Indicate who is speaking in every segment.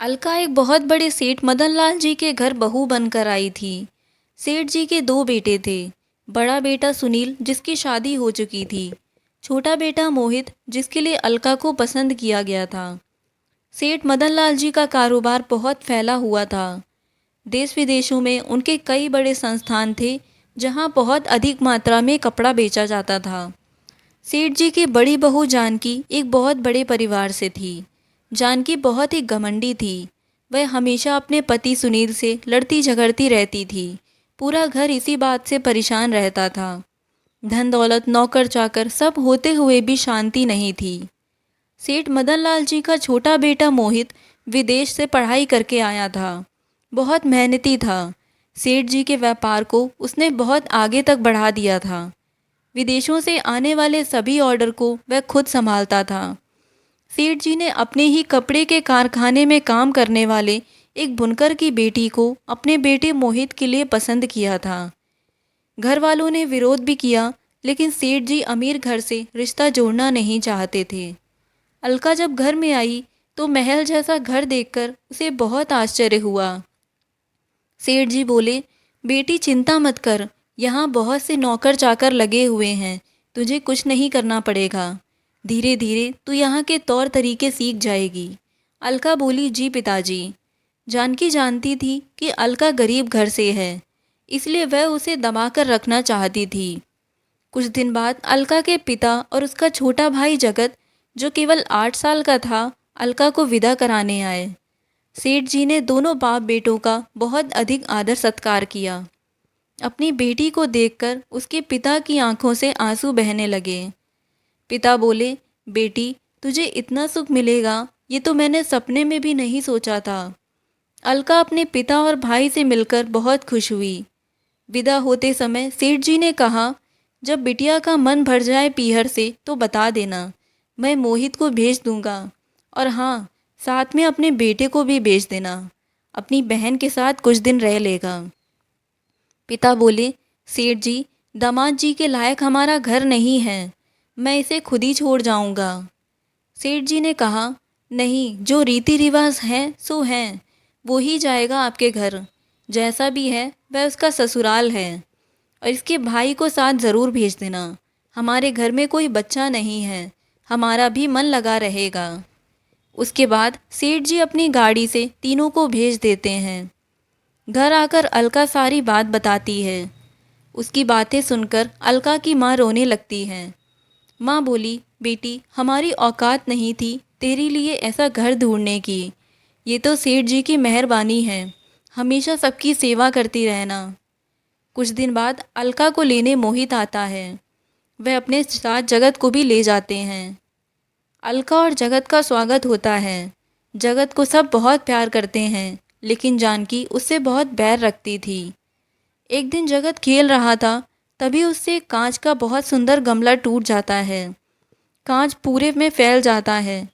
Speaker 1: अलका एक बहुत बड़े सेठ मदनलाल जी के घर बहू बनकर आई थी। सेठ जी के दो बेटे थे। बड़ा बेटा सुनील जिसकी शादी हो चुकी थी। छोटा बेटा मोहित जिसके लिए अलका को पसंद किया गया था। सेठ मदनलाल जी का कारोबार बहुत फैला हुआ था। देश विदेशों में उनके कई बड़े संस्थान थे जहां बहुत अधिक मात्रा में कपड़ा बेचा जाता था। सेठ जी की बड़ी बहू जानकी एक बहुत बड़े परिवार से थी। जानकी बहुत ही घमंडी थी। वह हमेशा अपने पति सुनील से लड़ती झगड़ती रहती थी। पूरा घर इसी बात से परेशान रहता था। धन दौलत नौकर चाकर सब होते हुए भी शांति नहीं थी। सेठ मदनलाल जी का छोटा बेटा मोहित विदेश से पढ़ाई करके आया था। बहुत मेहनती था। सेठ जी के व्यापार को उसने बहुत आगे तक बढ़ा दिया था। विदेशों से आने वाले सभी ऑर्डर को वह खुद संभालता था। सेठ जी ने अपने ही कपड़े के कारखाने में काम करने वाले एक बुनकर की बेटी को अपने बेटे मोहित के लिए पसंद किया था। घर वालों ने विरोध भी किया, लेकिन सेठ जी अमीर घर से रिश्ता जोड़ना नहीं चाहते थे। अलका जब घर में आई तो महल जैसा घर देखकर उसे बहुत आश्चर्य हुआ। सेठ जी बोले, बेटी चिंता मत कर, यहाँ बहुत से नौकर चाकर लगे हुए हैं, तुझे कुछ नहीं करना पड़ेगा। धीरे धीरे तू यहाँ के तौर तरीके सीख जाएगी। अलका बोली, जी पिताजी। जानकी जानती थी कि अलका गरीब घर से है, इसलिए वह उसे दबाकर रखना चाहती थी। कुछ दिन बाद अलका के पिता और उसका छोटा भाई जगत, जो केवल 8 साल का था, अलका को विदा कराने आए। सेठ जी ने दोनों बाप बेटों का बहुत अधिक आदर सत्कार किया। अपनी बेटी को देखकर उसके पिता की आंखों से आंसू बहने लगे। पिता बोले, बेटी तुझे इतना सुख मिलेगा ये तो मैंने सपने में भी नहीं सोचा था। अलका अपने पिता और भाई से मिलकर बहुत खुश हुई। विदा होते समय सेठ जी ने कहा, जब बिटिया का मन भर जाए पीहर से तो बता देना, मैं मोहित को भेज दूंगा। और हाँ, साथ में अपने बेटे को भी भेज देना, अपनी बहन के साथ कुछ दिन रह लेगा। पिता बोले, सेठ जी दामाद जी के लायक हमारा घर नहीं है, मैं इसे खुद ही छोड़ जाऊंगा। सेठ जी ने कहा, नहीं, जो रीति रिवाज हैं सो हैं, वो ही जाएगा आपके घर। जैसा भी है वह उसका ससुराल है। और इसके भाई को साथ ज़रूर भेज देना, हमारे घर में कोई बच्चा नहीं है, हमारा भी मन लगा रहेगा। उसके बाद सेठ जी अपनी गाड़ी से तीनों को भेज देते हैं। घर आकर अलका सारी बात बताती है। उसकी बातें सुनकर अलका की माँ रोने लगती है। माँ बोली, बेटी हमारी औकात नहीं थी तेरे लिए ऐसा घर ढूंढने की, ये तो सेठ जी की मेहरबानी है, हमेशा सबकी सेवा करती रहना। कुछ दिन बाद अलका को लेने मोहित आता है। वह अपने साथ जगत को भी ले जाते हैं। अलका और जगत का स्वागत होता है। जगत को सब बहुत प्यार करते हैं, लेकिन जानकी उससे बहुत बैर रखती थी। एक दिन जगत खेल रहा था, तभी उससे कांच का बहुत सुंदर गमला टूट जाता है। कांच पूरे में फैल जाता है,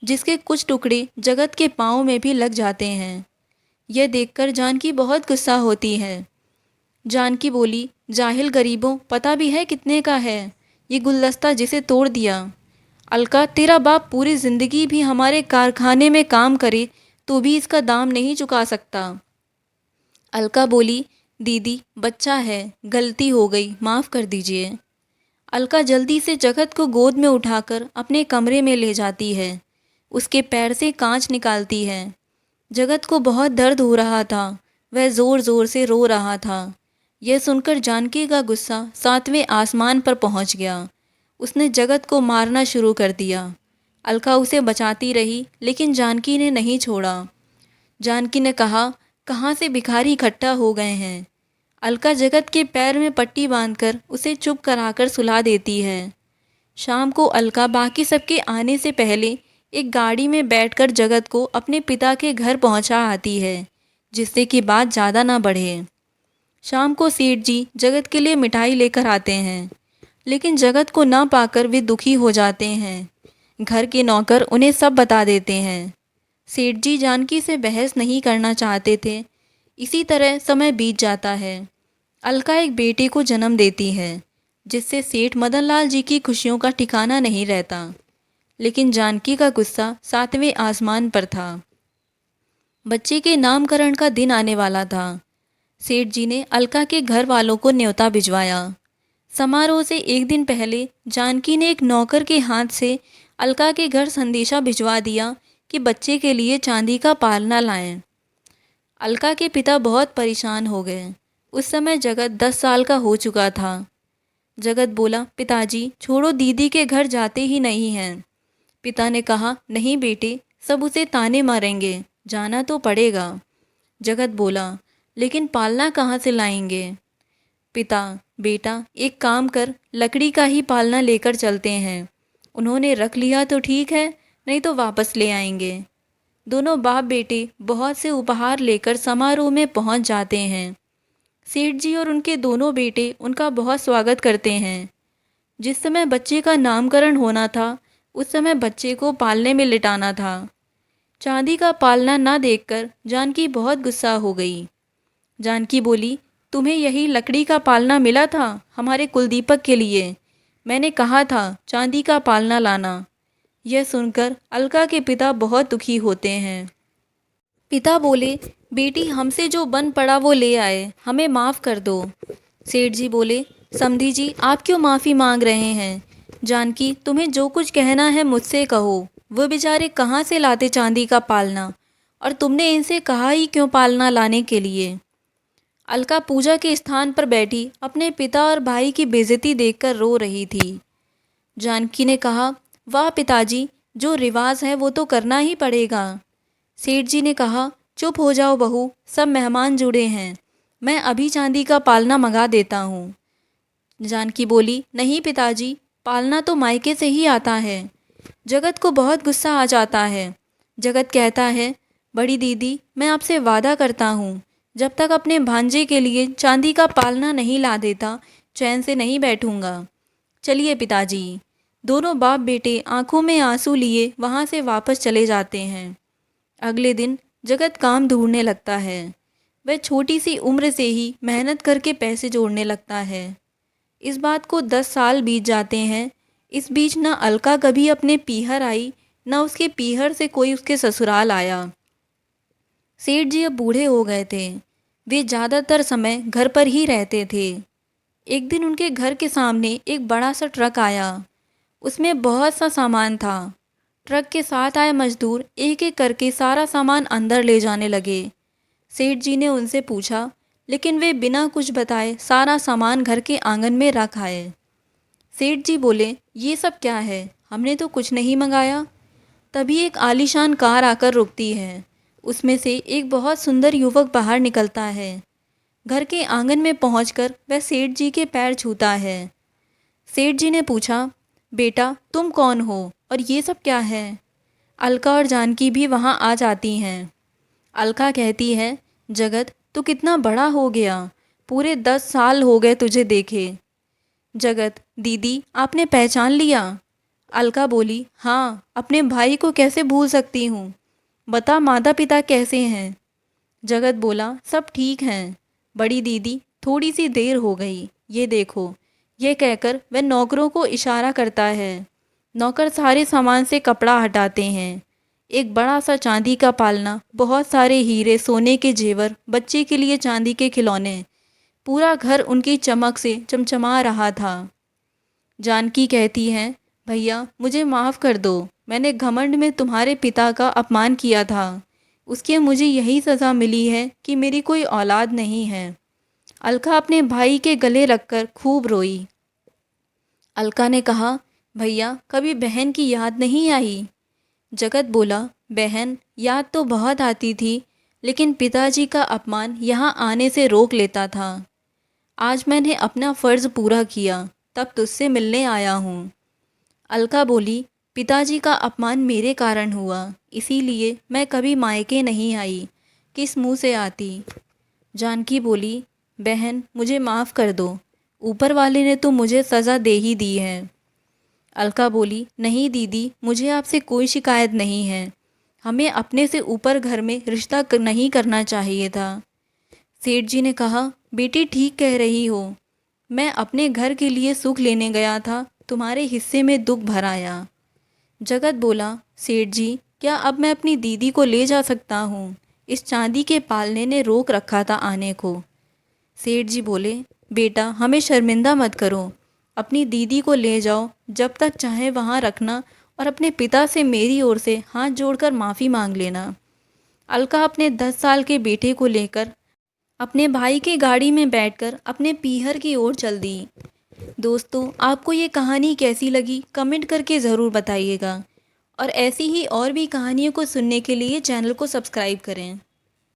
Speaker 1: जिसके कुछ टुकड़े जगत के पाँव में भी लग जाते हैं। यह देखकर जानकी बहुत गुस्सा होती है। जानकी बोली, जाहिल गरीबों, पता भी है कितने का है ये गुलदस्ता जिसे तोड़ दिया। अलका, तेरा बाप पूरी ज़िंदगी भी हमारे कारखाने में काम करे तो भी इसका दाम नहीं चुका सकता। अलका बोली, दीदी बच्चा है, गलती हो गई, माफ़ कर दीजिए। अलका जल्दी से जगत को गोद में उठाकर अपने कमरे में ले जाती है। उसके पैर से कांच निकालती है। जगत को बहुत दर्द हो रहा था, वह ज़ोर ज़ोर से रो रहा था। यह सुनकर जानकी का गुस्सा 7वें आसमान पर पहुंच गया। उसने जगत को मारना शुरू कर दिया। अलका उसे बचाती रही, लेकिन जानकी ने नहीं छोड़ा। जानकी ने कहा, कहाँ से भिखारी इकट्ठा हो गए हैं। अलका जगत के पैर में पट्टी बांधकर उसे चुप कराकर सुला देती है। शाम को अलका बाकी सबके आने से पहले एक गाड़ी में बैठकर जगत को अपने पिता के घर पहुंचा आती है, जिससे कि बात ज़्यादा ना बढ़े। शाम को सेठ जी जगत के लिए मिठाई लेकर आते हैं, लेकिन जगत को ना पाकर वे दुखी हो जाते हैं। घर के नौकर उन्हें सब बता देते हैं। सेठ जी जानकी से बहस नहीं करना चाहते थे। इसी तरह समय बीत जाता है। अलका एक बेटे को जन्म देती है, जिससे सेठ मदनलाल जी की खुशियों का ठिकाना नहीं रहता। लेकिन जानकी का गुस्सा 7वें आसमान पर था। बच्चे के नामकरण का दिन आने वाला था। सेठ जी ने अलका के घर वालों को न्योता भिजवाया। समारोह से एक दिन पहले जानकी ने एक नौकर के हाथ से अलका के घर संदेशा भिजवा दिया कि बच्चे के लिए चांदी का पालना लाएं। अलका के पिता बहुत परेशान हो गए। उस समय जगत 10 साल का हो चुका था। जगत बोला, पिताजी छोड़ो, दीदी के घर जाते ही नहीं हैं। पिता ने कहा, नहीं बेटे, सब उसे ताने मारेंगे, जाना तो पड़ेगा। जगत बोला, लेकिन पालना कहाँ से लाएंगे? पिता, बेटा एक काम कर, लकड़ी का ही पालना लेकर चलते हैं। उन्होंने रख लिया तो ठीक है, नहीं तो वापस ले आएंगे। दोनों बाप बेटे बहुत से उपहार लेकर समारोह में पहुंच जाते हैं। सेठ जी और उनके दोनों बेटे उनका बहुत स्वागत करते हैं। जिस समय बच्चे का नामकरण होना था, उस समय बच्चे को पालने में लिटाना था। चांदी का पालना ना देखकर जानकी बहुत गुस्सा हो गई। जानकी बोली, तुम्हें यही लकड़ी का पालना मिला था हमारे कुलदीपक के लिए? मैंने कहा था चांदी का पालना लाना। यह सुनकर अलका के पिता बहुत दुखी होते हैं। पिता बोले, बेटी हमसे जो बन पड़ा वो ले आए, हमें माफ़ कर दो। सेठ जी बोले, समधी जी आप क्यों माफ़ी मांग रहे हैं? जानकी, तुम्हें जो कुछ कहना है मुझसे कहो। वो बेचारे कहाँ से लाते चांदी का पालना, और तुमने इनसे कहा ही क्यों पालना लाने के लिए? अलका पूजा के स्थान पर बैठी अपने पिता और भाई की बेइज्जती देखकर रो रही थी। जानकी ने कहा, वाह पिताजी, जो रिवाज है वो तो करना ही पड़ेगा। सेठ जी ने कहा, चुप हो जाओ बहू, सब मेहमान जुड़े हैं, मैं अभी चांदी का पालना मंगा देता हूँ। जानकी बोली, नहीं पिताजी, पालना तो मायके से ही आता है। जगत को बहुत गुस्सा आ जाता है। जगत कहता है, बड़ी दीदी मैं आपसे वादा करता हूँ, जब तक अपने भांजे के लिए चांदी का पालना नहीं ला देता चैन से नहीं बैठूंगा। चलिए पिताजी। दोनों बाप बेटे आंखों में आंसू लिए वहाँ से वापस चले जाते हैं। अगले दिन जगत काम ढूंढने लगता है। वह छोटी सी उम्र से ही मेहनत करके पैसे जोड़ने लगता है। इस बात को 10 साल बीत जाते हैं। इस बीच ना अलका कभी अपने पीहर आई, ना उसके पीहर से कोई उसके ससुराल आया। सेठ जी अब बूढ़े हो गए थे। वे ज़्यादातर समय घर पर ही रहते थे। एक दिन उनके घर के सामने एक बड़ा सा ट्रक आया। उसमें बहुत सा सामान था। ट्रक के साथ आए मजदूर एक एक करके सारा सामान अंदर ले जाने लगे। सेठ जी ने उनसे पूछा, लेकिन वे बिना कुछ बताए सारा सामान घर के आंगन में रख आए। सेठ जी बोले, ये सब क्या है? हमने तो कुछ नहीं मंगाया। तभी एक आलीशान कार आकर रुकती है। उसमें से एक बहुत सुंदर युवक बाहर निकलता है। घर के आंगन में पहुंचकर वह सेठ जी के पैर छूता है। सेठ जी ने पूछा, बेटा तुम कौन हो और ये सब क्या है? अलका और जानकी भी वहां आ जाती हैं। अलका कहती है, जगत तू कितना बड़ा हो गया, पूरे 10 साल हो गए तुझे देखे। जगत, दीदी आपने पहचान लिया? अलका बोली, हाँ, अपने भाई को कैसे भूल सकती हूँ। बता माता पिता कैसे हैं? जगत बोला, सब ठीक हैं। बड़ी दीदी थोड़ी सी देर हो गई, ये देखो। ये कहकर वह नौकरों को इशारा करता है। नौकर सारे सामान से कपड़ा हटाते हैं। एक बड़ा सा चांदी का पालना, बहुत सारे हीरे सोने के जेवर, बच्चे के लिए चांदी के खिलौने, पूरा घर उनकी चमक से चमचमा रहा था। जानकी कहती है, भैया मुझे माफ़ कर दो, मैंने घमंड में तुम्हारे पिता का अपमान किया था। उसके मुझे यही सज़ा मिली है कि मेरी कोई औलाद नहीं है। अलका अपने भाई के गले लगकर खूब रोई। अलका ने कहा, भैया कभी बहन की याद नहीं आई? जगत बोला, बहन याद तो बहुत आती थी, लेकिन पिताजी का अपमान यहाँ आने से रोक लेता था। आज मैंने अपना फ़र्ज़ पूरा किया, तब तुझसे मिलने आया हूँ। अलका बोली, पिताजी का अपमान मेरे कारण हुआ, इसीलिए मैं कभी मायके नहीं आई, किस मुंह से आती। जानकी बोली, बहन मुझे माफ़ कर दो, ऊपर वाले ने तो मुझे सज़ा दे ही दी है। अलका बोली, नहीं दीदी, मुझे आपसे कोई शिकायत नहीं है। हमें अपने से ऊपर घर में रिश्ता नहीं करना चाहिए था। सेठ जी ने कहा, बेटी ठीक कह रही हो। मैं अपने घर के लिए सुख लेने गया था, तुम्हारे हिस्से में दुख भर आया। जगत बोला, सेठ जी क्या अब मैं अपनी दीदी को ले जा सकता हूँ? इस चांदी के पालने ने रोक रखा था आने को। सेठ जी बोले, बेटा हमें शर्मिंदा मत करो, अपनी दीदी को ले जाओ, जब तक चाहे वहाँ रखना और अपने पिता से मेरी ओर से हाथ जोड़कर माफ़ी मांग लेना। अलका अपने 10 साल के बेटे को लेकर अपने भाई की गाड़ी में बैठकर अपने पीहर की ओर चल दी। दोस्तों, आपको ये कहानी कैसी लगी कमेंट करके ज़रूर बताइएगा और ऐसी ही और भी कहानियों को सुनने के लिए चैनल को सब्सक्राइब करें।